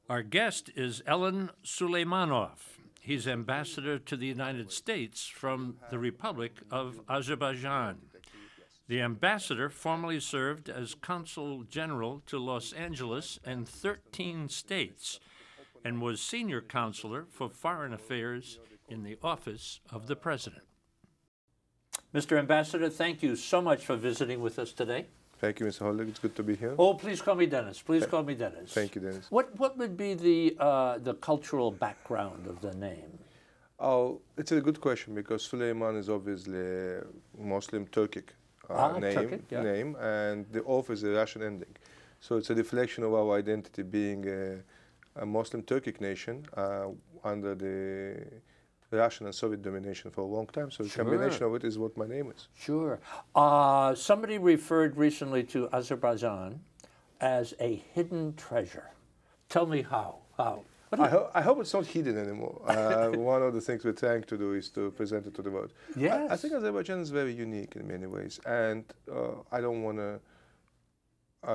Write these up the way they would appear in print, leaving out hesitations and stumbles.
Our guest is Elin Suleymanov. He's ambassador to the United States from the Republic of Azerbaijan. The ambassador formerly served as consul general to Los Angeles and 13 states and was senior counselor for foreign affairs in the office of the president. Mr. Ambassador, thank you so much for visiting with us today. Thank you, Mr. Wholey. It's good to be here. Oh, please call me Dennis. Please call me Dennis. Thank you, Dennis. What would be the cultural background of the name? Oh, it's a good question because Suleyman is obviously a Muslim Turkic name, and the Of is a Russian ending. So it's a reflection of our identity being a Muslim Turkic nation under the Russian and Soviet domination for a long time. So the combination of it is what my name is. Sure. Somebody referred recently to Azerbaijan as a hidden treasure. Tell me how. I hope it's not hidden anymore. One of the things we're trying to do is to present it to the world. Yes. I think Azerbaijan is very unique in many ways, and I don't want to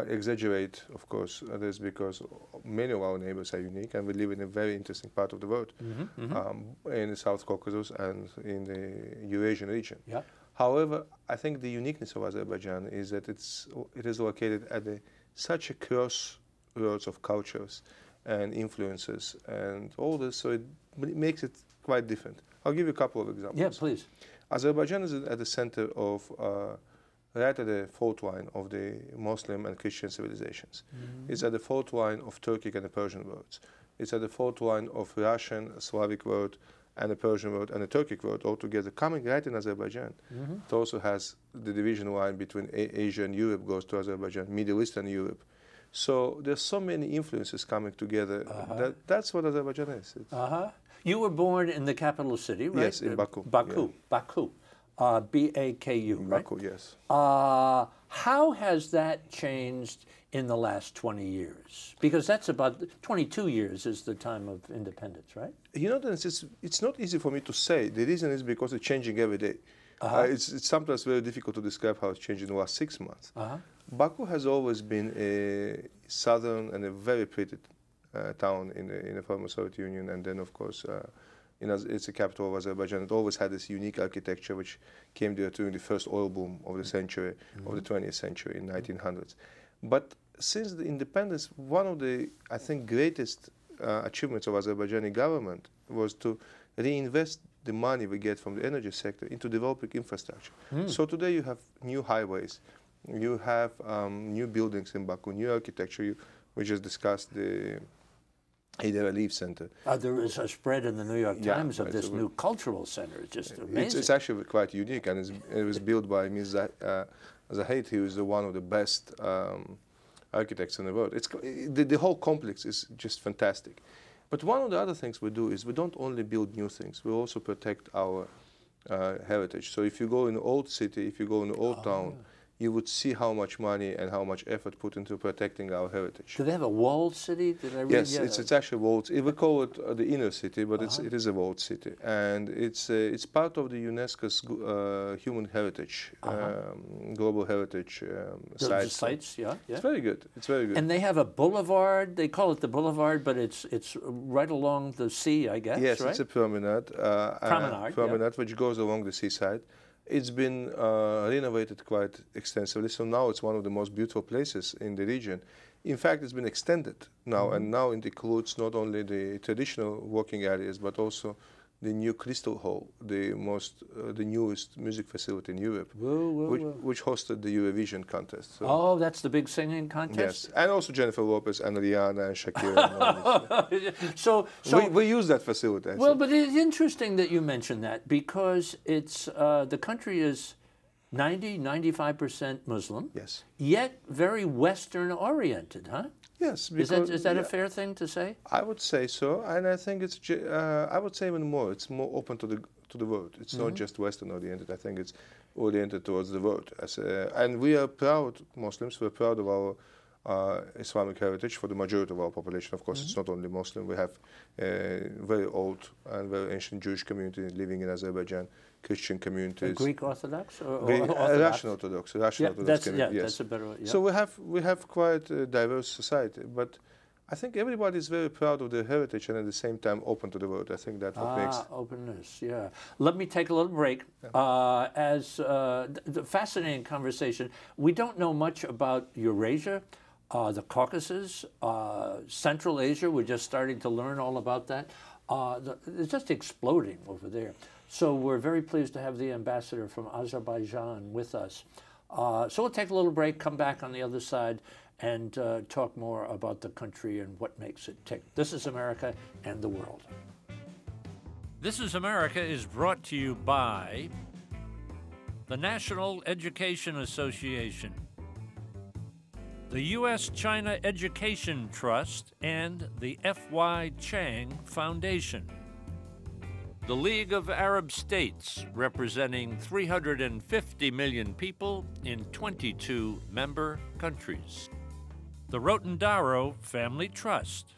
exaggerate, of course, this because many of our neighbors are unique, and we live in a very interesting part of the world, in the South Caucasus and in the Eurasian region. Yeah. However, I think the uniqueness of Azerbaijan is that it is located at such a crossroads of cultures and influences and all this, so it makes it quite different. I'll give you a couple of examples. Yeah, please. Azerbaijan is at the center of right at the fault line of the Muslim and Christian civilizations. It's at the fault line of Turkic and the Persian worlds. It's at the fault line of Russian, Slavic world, and the Persian world and the Turkic world all together, coming right in Azerbaijan. It also has the division line between Asia and Europe goes to Azerbaijan, Middle East and Europe. So there's so many influences coming together. That's what Azerbaijan is. You were born in the capital city, right? Yes, in Baku. Baku. B-A-K-U, right? Baku, yes. How has that changed in the last 20 years? Because that's about 22 years is the time of independence, right? You know, it's not easy for me to say. The reason is because it's changing every day. It's sometimes very difficult to describe how it's changed in the last 6 months. Baku has always been a southern and a very pretty town in the former Soviet Union, and then, of course, it's the capital of Azerbaijan. It always had this unique architecture which came there during the first oil boom of the century, of the 20th century in 1900s. But since the independence, one of the, I think, greatest achievements of Azerbaijani government was to reinvest the money we get from the energy sector into developing infrastructure. So today you have new highways, you have new buildings in Baku, new architecture. We just discussed the Heydar Aliyev Center. There is a spread in the New York Times of this new cultural center. It's just amazing. It's actually quite unique, and it was built by Mirza Zahid, who is one of the best architects in the world. The whole complex is just fantastic. But one of the other things we do is we don't only build new things, we also protect our heritage. So if you go in the old city, if you go in the old town, you would see how much money and how much effort put into protecting our heritage. Do they have a walled city? Did I read? Yes, it's actually walled. We call it the inner city, but it is a walled city, and it's part of the UNESCO's human heritage, global heritage the sites. Yeah. It's very good. It's very good. And they have a boulevard. They call it the boulevard, but it's right along the sea, I guess. Yes, right? it's a promenade. Promenade, which goes along the seaside. It's been renovated quite extensively, so now it's one of the most beautiful places in the region. In fact, it's been extended now, and now it includes not only the traditional working areas, but also the new Crystal Hall, the newest music facility in Europe, which hosted the Eurovision contest. So, that's the big singing contest? Yes, and also Jennifer Lopez and Rihanna and Shakira. So we use that facility. Actually. Well, but it's interesting that you mention that because it's the country is 95% Muslim. Yes. Yet very Western oriented, huh? Yes. Because, is that a fair thing to say? I would say so, and I think it's. I would say even more. It's more open to the world. It's not just Western oriented. I think it's oriented towards the world. And we are proud Muslims. We're proud of our Islamic heritage for the majority of our population. Of course, it's not only Muslim. We have a very old and very ancient Jewish community living in Azerbaijan. Christian communities. Greek Orthodox or Russian Orthodox. Russian Orthodox. That's a better. Yeah. So we have quite a diverse society, but I think everybody is very proud of their heritage and at the same time open to the world. I think that's what makes... openness, yeah. Let me take a little break. The fascinating conversation. We don't know much about Eurasia, the Caucasus, Central Asia. We're just starting to learn all about that. It's just exploding over there. So we're very pleased to have the ambassador from Azerbaijan with us. So we'll take a little break, come back on the other side, and talk more about the country and what makes it tick. This is America and the world. This is America is brought to you by the National Education Association, the U.S.-China Education Trust, and the F.Y. Chang Foundation. The League of Arab States, representing 350 million people in 22 member countries. The Rotendaro Family Trust.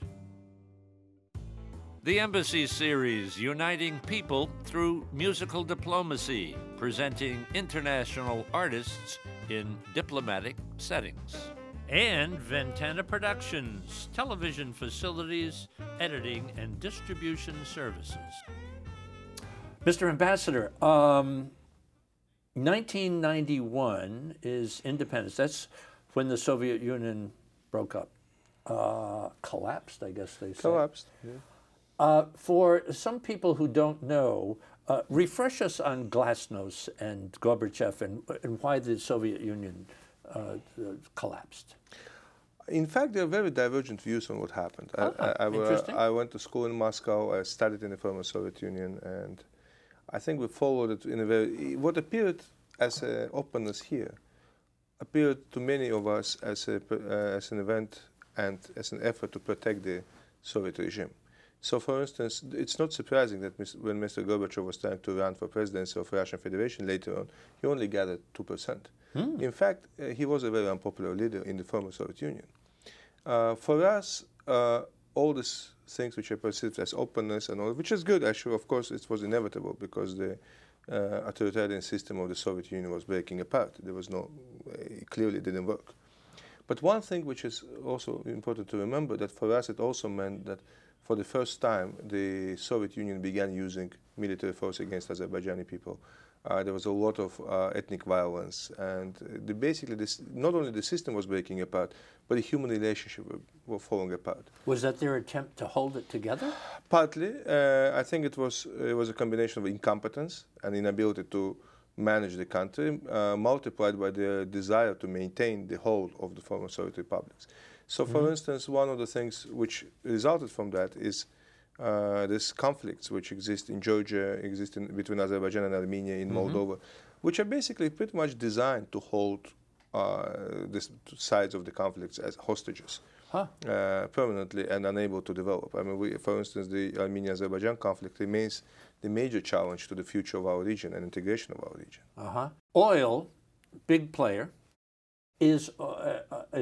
The Embassy Series, uniting people through musical diplomacy, presenting international artists in diplomatic settings. And Ventana Productions, television facilities, editing and distribution services. Mr. Ambassador, 1991 is independence. That's when the Soviet Union broke up. Collapsed, I guess they say. Collapsed, yeah. For some people who don't know, refresh us on Glasnost and Gorbachev and why the Soviet Union collapsed. In fact, there are very divergent views on what happened. I went to school in Moscow. I studied in the former Soviet Union, and I think we followed it in a very... What appeared as an openness here appeared to many of us as an event and as an effort to protect the Soviet regime. So, for instance, it's not surprising that when Mr. Gorbachev was trying to run for presidency of Russian Federation later on, he only gathered 2%. In fact, he was a very unpopular leader in the former Soviet Union. For us, all these things which are perceived as openness and all, which is good actually, of course, it was inevitable because the authoritarian system of the Soviet Union was breaking apart. There was no, it clearly didn't work. But one thing which is also important to remember, that for us it also meant that for the first time the Soviet Union began using military force against Azerbaijani people. There was a lot of ethnic violence, and basically not only the system was breaking apart, but the human relationship were falling apart. Was that their attempt to hold it together? Partly. I think it was a combination of incompetence and inability to manage the country, multiplied by their desire to maintain the whole of the former Soviet republics. So, for instance, one of the things which resulted from that is these conflicts which exist in Georgia, between Azerbaijan and Armenia, in Moldova, which are basically pretty much designed to hold these sides of the conflicts as hostages permanently and unable to develop. I mean, for instance, the Armenia-Azerbaijan conflict remains the major challenge to the future of our region and integration of our region. Oil, big player. Is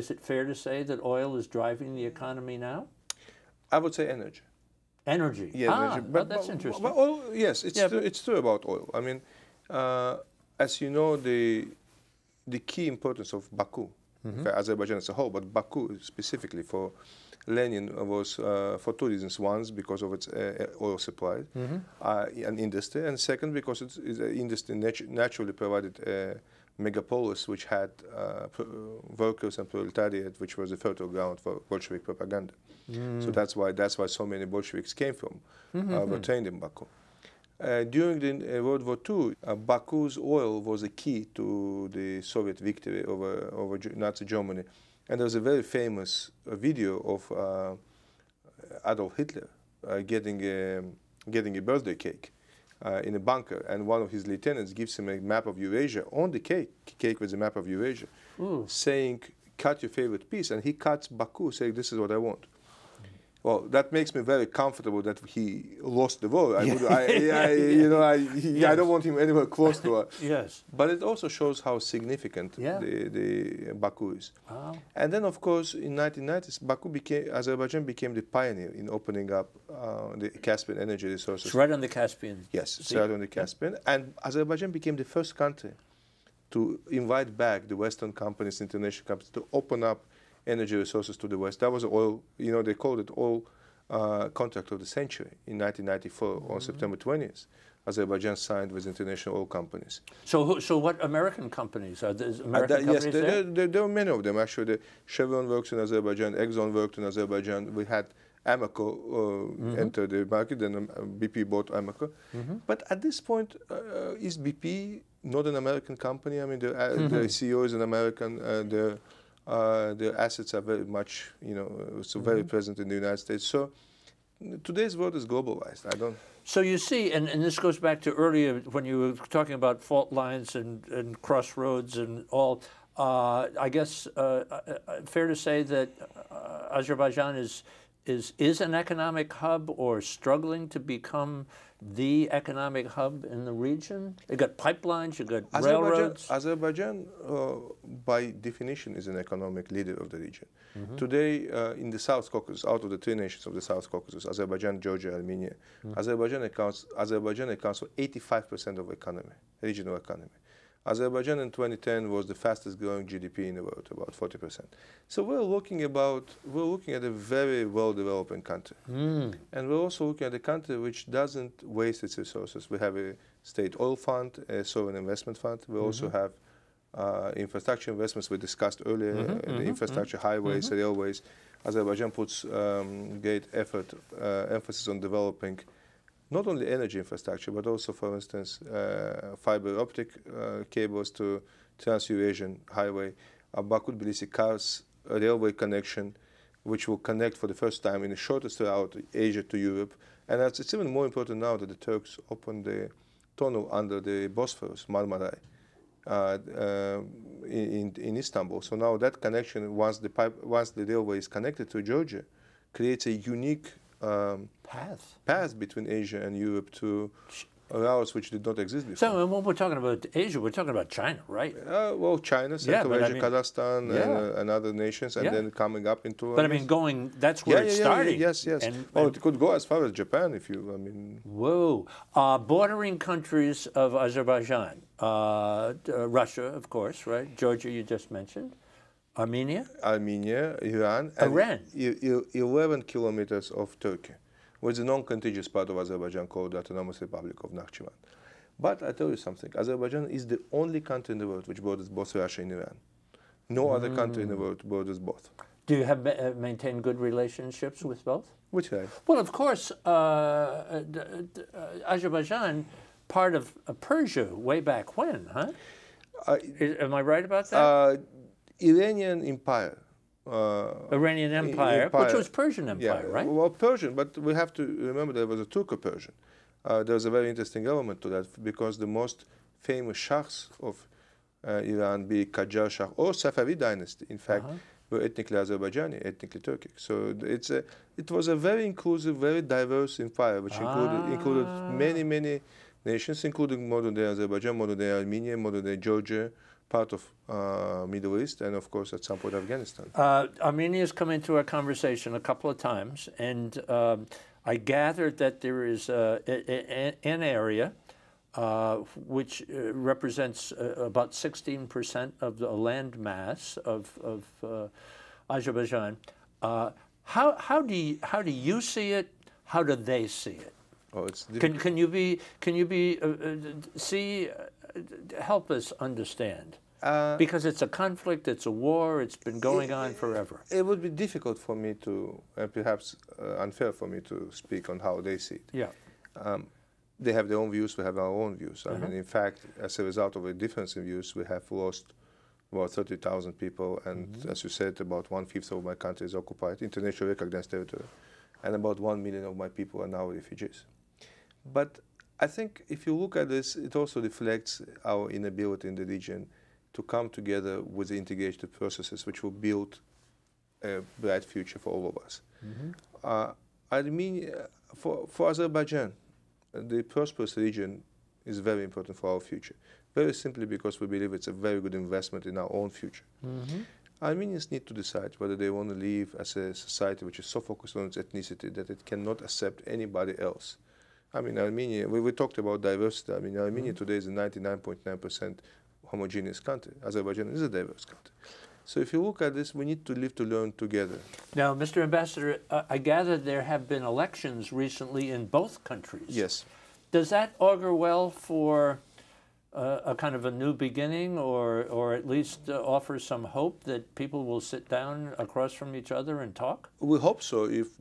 it fair to say that oil is driving the economy now? I would say energy. Energy. Yeah, energy. But that's interesting. But oil, yes, it's true about oil. I mean, as you know, the key importance of Baku, for Azerbaijan as a whole, but Baku specifically for Lenin was for two reasons. One, because of its oil supply and industry, and second, because it's an industry naturally provided a megapolis which had workers and proletariat, which was a fertile ground for Bolshevik propaganda. So that's why so many Bolsheviks came from, were trained in Baku. During the World War II, Baku's oil was a key to the Soviet victory over Nazi Germany. And there was a very famous video of Adolf Hitler getting a birthday cake in a bunker, and one of his lieutenants gives him a map of Eurasia. On the cake was a map of Eurasia, saying, "Cut your favorite piece," and he cuts Baku, saying, "This is what I want." Well, that makes me very comfortable that he lost the war. I don't want him anywhere close to us. Yes. But it also shows how significant the Baku is. And then, of course, in 1990s, Azerbaijan became the pioneer in opening up the Caspian energy resources. It's right on the Caspian. Yes, it's right on the Caspian. And Azerbaijan became the first country to invite back the Western companies, international companies, to open up energy resources to the West. That was oil, you know, they called it oil contract of the century in 1994 on September 20th. Azerbaijan signed with international oil companies. So what American companies are there? American yes, companies there are many of them. Actually, Chevron works in Azerbaijan, Exxon worked in Azerbaijan. We had Amoco enter the market, and BP bought Amoco. But at this point, is BP not an American company? I mean, the CEO is an American. Their assets are very much, you know, so very present in the United States. So today's world is globalized. So you see, and this goes back to earlier when you were talking about fault lines and crossroads and all. I guess fair to say that Azerbaijan is an economic hub or struggling to become the economic hub in the region? You got pipelines, you got railroads. Azerbaijan, by definition, is an economic leader of the region. Today, in the South Caucasus, out of the 3 nations of the South Caucasus, Azerbaijan, Georgia, Armenia, Azerbaijan accounts for 85% of economy, regional economy. Azerbaijan in 2010 was the fastest growing GDP in the world, about 40%. So we're looking at a very well-developing country. And we're also looking at a country which doesn't waste its resources. We have a state oil fund, a sovereign investment fund. We also have infrastructure investments we discussed earlier, the infrastructure, highways, railways. Azerbaijan puts great emphasis on developing not only energy infrastructure, but also, for instance, fiber optic cables to Trans-Eurasian Highway, Baku-Tbilisi-Kars railway connection, which will connect for the first time in the shortest route Asia to Europe. And it's even more important now that the Turks opened the tunnel under the Bosphorus, Marmaray, in Istanbul. So now that connection, once the railway is connected to Georgia, creates a unique path between Asia and Europe to routes which did not exist before. So when we're talking about Asia, we're talking about China, right? Well, China, Central Asia, Kazakhstan, and other nations, and then coming up into... But I mean, that's where it's starting. Yes. It could go as far as Japan if you, Whoa. Bordering countries of Azerbaijan, Russia, of course, right? Georgia, you just mentioned. Armenia, Iran, and 11 kilometers of Turkey, with a non-contiguous part of Azerbaijan called the Autonomous Republic of Nakhchivan. But I tell you something, Azerbaijan is the only country in the world which borders both Russia and Iran. No other country in the world borders both. Do you have maintained good relationships with both? Which have? Well, of course, Azerbaijan, part of Persia way back when, huh? Am I right about that? Iranian Empire. Iranian Empire, which was Persian Empire, right? Well, Persian, but we have to remember there was a Turco-Persian. There was a very interesting element to that because the most famous shahs of Iran, be it Qajar Shah or Safavid dynasty, in fact, were ethnically Azerbaijani, ethnically Turkic. So it was a very inclusive, very diverse empire, which included many nations, including modern-day Azerbaijan, modern-day Armenia, modern-day Georgia, part of Middle East, and of course at some point Afghanistan. Armenia has come into our conversation a couple of times, and I gathered that there is an area which represents about 16% of the land mass of Azerbaijan. How do you see it? How do they see it? Oh, it's help us understand. Because it's a conflict, it's a war, it's been going on forever. It would be difficult for me to, and perhaps unfair for me to speak on how they see it. Yeah. They have their own views, we have our own views. I mean, in fact, as a result of a difference in views, we have lost about 30,000 people, and as you said, about 1/5 of my country is occupied, internationally recognized territory, and about 1 million of my people are now refugees. But I think if you look at this, it also reflects our inability in the region to come together with the integrated processes which will build a bright future for all of us. Armenia, for Azerbaijan, the prosperous region is very important for our future, very simply because we believe it's a very good investment in our own future. Armenians need to decide whether they want to live as a society which is so focused on its ethnicity that it cannot accept anybody else. I mean, Armenia, we talked about diversity. I mean, Armenia today is a 99.9% homogeneous country. Azerbaijan is a diverse country. So if you look at this, we need to live to learn together. Now, Mr. Ambassador, I gather there have been elections recently in both countries. Yes. Does that augur well for a kind of a new beginning, or at least offer some hope that people will sit down across from each other and talk? We hope so. If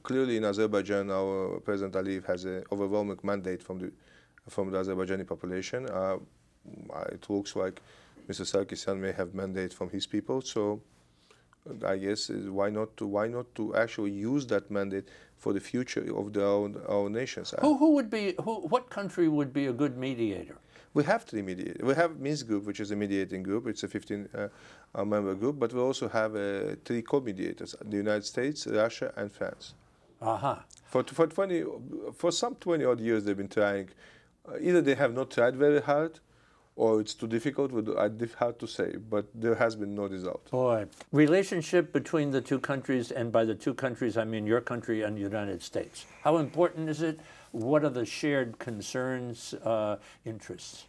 clearly in Azerbaijan, our President Aliyev has an overwhelming mandate from the Azerbaijani population. It looks like Mr. Sarkisyan may have mandate from his people. So I guess why not to actually use that mandate for the future of our nations? What country would be a good mediator? We have 3 mediators. We have Minsk Group, which is a mediating group. It's a 15-member group, but we also have 3 co-mediators: the United States, Russia, and France. For some 20 odd years, they've been trying. Either they have not tried very hard, or it's too difficult. It's hard to say, but there has been no result. Boy, relationship between the 2 countries, and by the 2 countries, I mean your country and the United States. How important is it? What are the shared concerns, interests?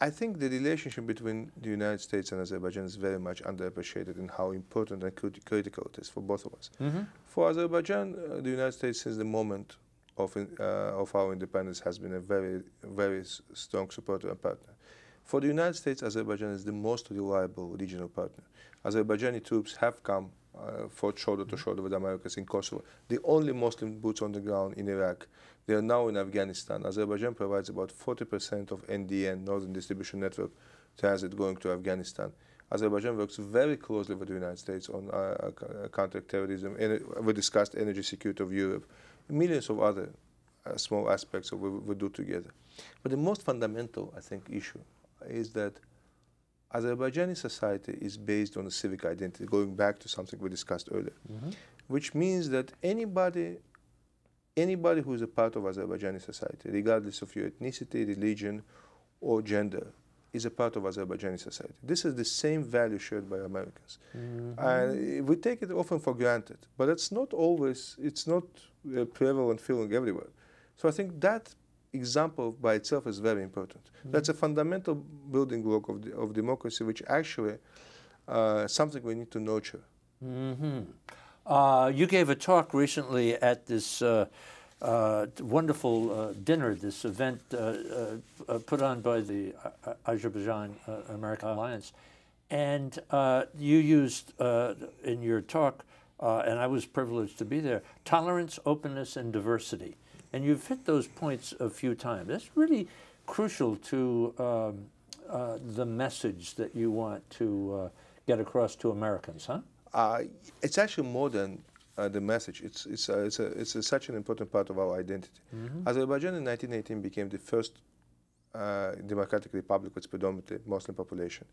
I think the relationship between the United States and Azerbaijan is very much underappreciated in how important and critical it is for both of us. For Azerbaijan, the United States, since the moment of our independence, has been a very, very strong supporter and partner. For the United States, Azerbaijan is the most reliable regional partner. Azerbaijani troops have come fought shoulder to shoulder with Americans in Kosovo. The only Muslim boots on the ground in Iraq. They are now in Afghanistan. Azerbaijan provides about 40% of NDN, Northern Distribution Network, transit going to Afghanistan. Azerbaijan works very closely with the United States on counter-terrorism. We discussed energy security of Europe. Millions of other small aspects of what we do together. But the most fundamental, I think, issue is that Azerbaijani society is based on a civic identity, going back to something we discussed earlier, which means that anybody who is a part of Azerbaijani society, regardless of your ethnicity, religion, or gender, is a part of Azerbaijani society. This is the same value shared by Americans. And we take it often for granted, but it's not a prevalent feeling everywhere. So I think that example by itself is very important. That's a fundamental building block of democracy, which actually something we need to nurture. You gave a talk recently at this wonderful dinner, this event put on by the Azerbaijan-American Alliance, and you used in your talk, and I was privileged to be there, tolerance, openness, and diversity. And you've hit those points a few times. That's really crucial to the message that you want to get across to Americans, huh? It's actually more than the message. It's such an important part of our identity. Azerbaijan in 1918 became the first democratic republic with predominantly Muslim population.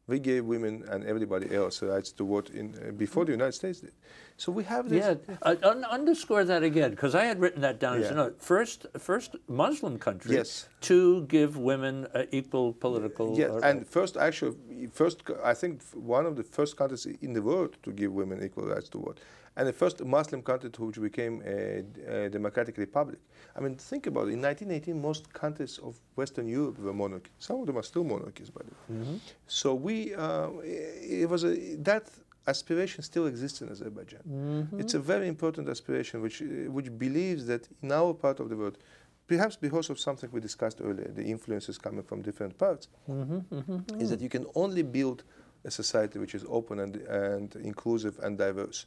We gave women and everybody else rights to vote before the United States did. So we have this. Yeah, underscore that again, because I had written that down as a note. First Muslim country to give women equal political. Yes, and I think one of the first countries in the world to give women equal rights to vote. And the first Muslim country which became a democratic republic. I mean, think about it. In 1918, most countries of Western Europe were monarchies. Some of them are still monarchies, by the way. So that aspiration still exists in Azerbaijan. It's a very important aspiration which believes that in our part of the world, perhaps because of something we discussed earlier, the influences coming from different parts, is that you can only build a society which is open and inclusive and diverse.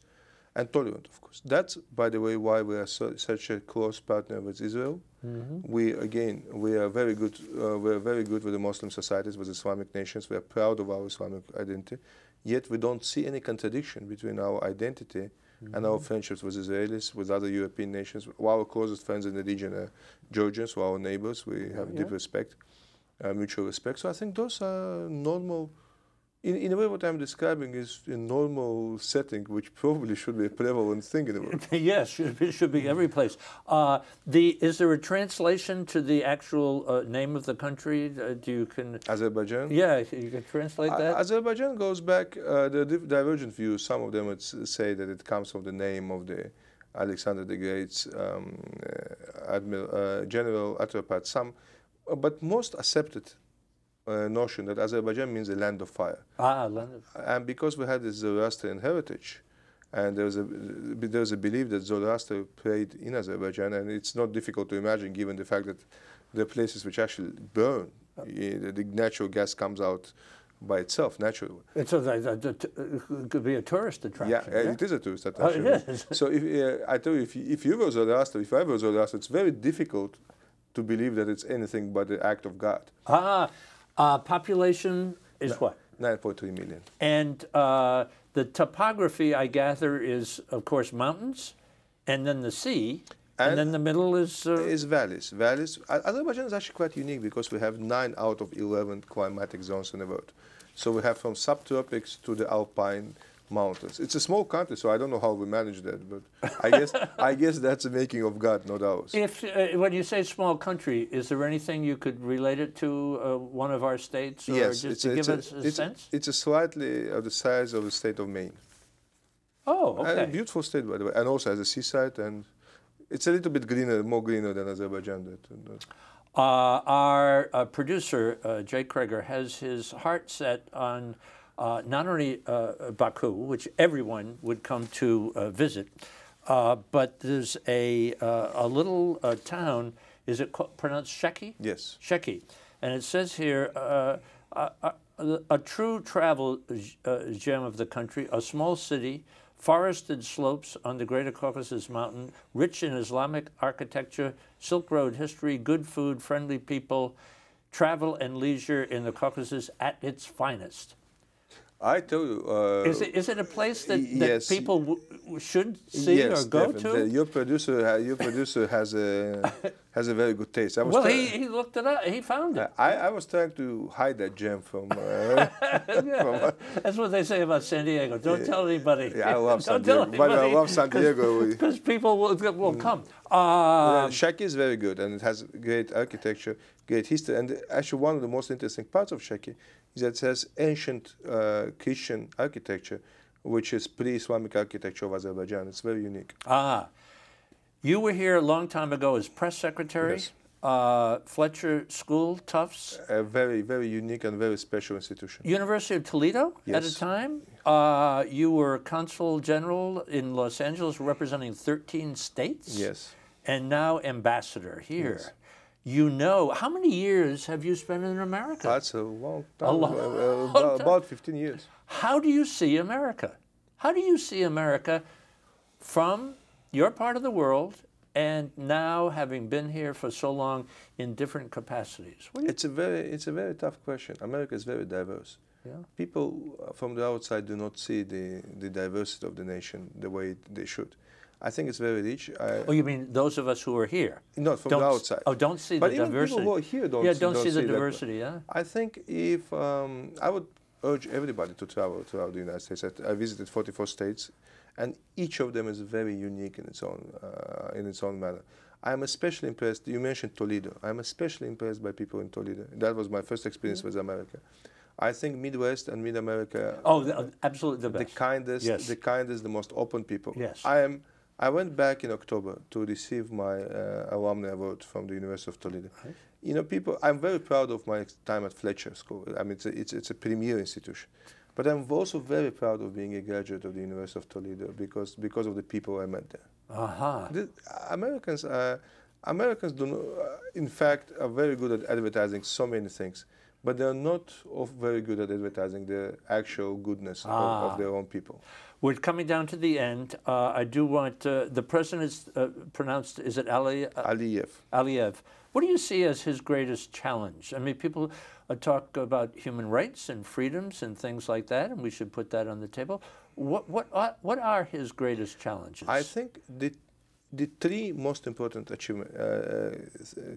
And tolerant, of course. That's, by the way, why we are such a close partner with Israel. We are very good. We are very good with the Muslim societies, with Islamic nations. We are proud of our Islamic identity. Yet we don't see any contradiction between our identity and our friendships with Israelis, with other European nations. Our closest friends in the region are Georgians, who are our neighbors. We have deep respect, mutual respect. So I think those are normal. In a way, what I'm describing is a normal setting, which probably should be a prevalent thing in the world. Yes, should be every place. Is there a translation to the actual name of the country? Azerbaijan? Yeah, you can translate that? Azerbaijan goes back, there are divergent views. Some of them would say that it comes from the name of the Alexander the Great's General Atropat. But most accepted notion that Azerbaijan means a land of fire. Ah, land of fire. And because we had this Zoroastrian heritage, and there's a belief that Zoroaster prayed in Azerbaijan, and it's not difficult to imagine given the fact that there are places which actually burn. The natural gas comes out by itself, naturally. It could be a tourist attraction. Yeah, it is a tourist attraction. Oh, it is. So I tell you, if you were Zoroaster, if I were Zoroaster, it's very difficult to believe that it's anything but the act of God. Population is what? 9.3 million. And the topography, I gather, is, of course, mountains, and then the sea, and then the middle is... valleys. Azerbaijan is actually quite unique because we have 9 out of 11 climatic zones in the world. So we have from subtropics to the alpine mountains. It's a small country, so I don't know how we manage that, but I guess that's the making of God, not ours. If when you say small country, is there anything you could relate it to one of our states, or yes, just to give us a sense? It's a slightly of the size of the state of Maine. Oh, okay. And a beautiful state, by the way, and also has a seaside, and it's a little bit greener, more greener than Azerbaijan. Our producer, Jay Kreger, has his heart set on not only Baku, which everyone would come to visit, but there's a little town, is it pronounced Sheki? Yes. Sheki. And it says here, a true travel gem of the country, a small city, forested slopes on the Greater Caucasus Mountain, rich in Islamic architecture, Silk Road history, good food, friendly people, travel and leisure in the Caucasus at its finest. I tell you... is it a place that yes, people should see or go definitely. to? Your producer has a very good taste. Well, he looked it up. He found it. I was trying to hide that gem from... That's what they say about San Diego. Don't tell anybody. Yeah, I love San Diego. But I love San Diego. Because people will come. Sheki is very good, and it has great architecture, great history. And actually one of the most interesting parts of Sheki is that it has ancient Christian architecture, which is pre-Islamic architecture of Azerbaijan. It's very unique. You were here a long time ago as press secretary. Yes. Fletcher School, Tufts. A very, very unique and very special institution. University of Toledo at a time. You were consul general in Los Angeles representing 13 states. Yes. And now ambassador here. Yes. You know, how many years have you spent in America? That's a long time. About 15 years. How do you see America? How do you see America from your part of the world and now having been here for so long in different capacities? It's a very tough question. America is very diverse. Yeah. People from the outside do not see the diversity of the nation the way they should. I think it's very rich. Oh, you mean those of us who are here? Not from the outside. Oh, don't see but the even diversity. People who are here don't see the that. diversity, yeah? I think if, I would urge everybody to travel throughout the United States. I visited 44 states, and each of them is very unique in its own manner. I'm especially impressed, you mentioned Toledo. I'm especially impressed by people in Toledo. That was my first experience with America. I think Midwest and Mid-America... Oh, absolutely the best. The kindest, the most open people. Yes. I went back in October to receive my alumni award from the University of Toledo. Right. You know, I'm very proud of my time at Fletcher School. I mean, it's a premier institution. But I'm also very proud of being a graduate of the University of Toledo because of the people I met there. Americans do not, in fact, are very good at advertising so many things, but they're not very good at advertising the actual goodness of their own people. We're coming down to the end. I do want, the president's pronounced, is it Aliyev? Aliyev. What do you see as his greatest challenge? I mean, people talk about human rights and freedoms and things like that, and we should put that on the table. What are his greatest challenges? I think the three most important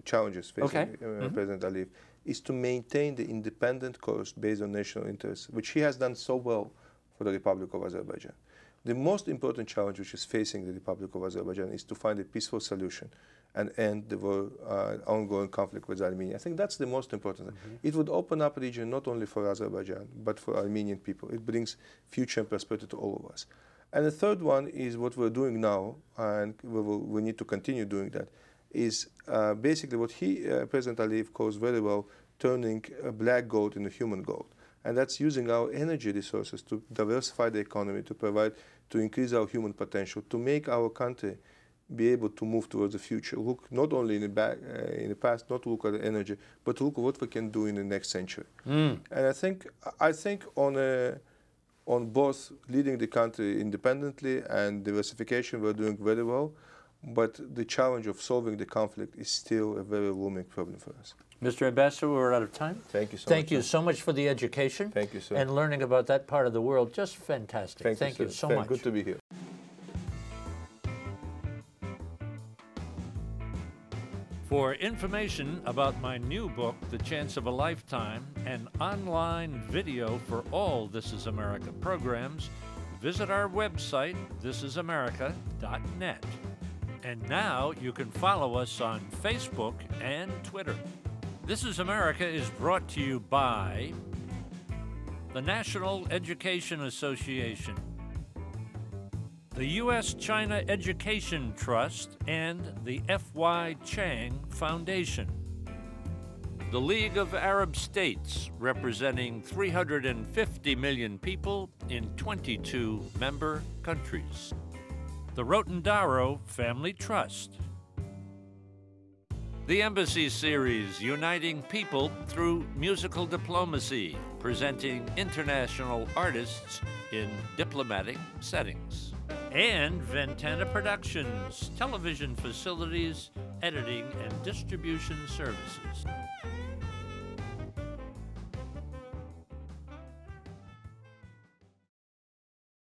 challenges facing President Aliyev is to maintain the independent course based on national interests, which he has done so well for the Republic of Azerbaijan. The most important challenge which is facing the Republic of Azerbaijan is to find a peaceful solution and end the ongoing conflict with Armenia. I think that's the most important. It would open up the region not only for Azerbaijan, but for Armenian people. It brings future and prosperity to all of us. And the third one is what we're doing now, and we need to continue doing that, is basically what President Aliyev calls very well turning a black gold into human gold. And that's using our energy resources to diversify the economy, to increase our human potential, to make our country be able to move towards the future. Look not only in the past, not look at the energy, but look what we can do in the next century. And I think on both leading the country independently and diversification, we're doing very well. But the challenge of solving the conflict is still a very looming problem for us. Mr. Ambassador, we're out of time. Thank you so much. Thank you so much for the education. Thank you, sir. And learning about that part of the world. Just fantastic. Thank you so much. Good to be here. For information about my new book, The Chance of a Lifetime, and online video for all This Is America programs, visit our website, ThisIsAmerica.net. And now you can follow us on Facebook and Twitter. This is America is brought to you by the National Education Association, the U.S.-China Education Trust, and the F.Y. Chang Foundation. The League of Arab States, representing 350 million people in 22 member countries. The Rotendaro Family Trust. The Embassy Series, uniting people through musical diplomacy, presenting international artists in diplomatic settings. And Ventana Productions, television facilities, editing and distribution services.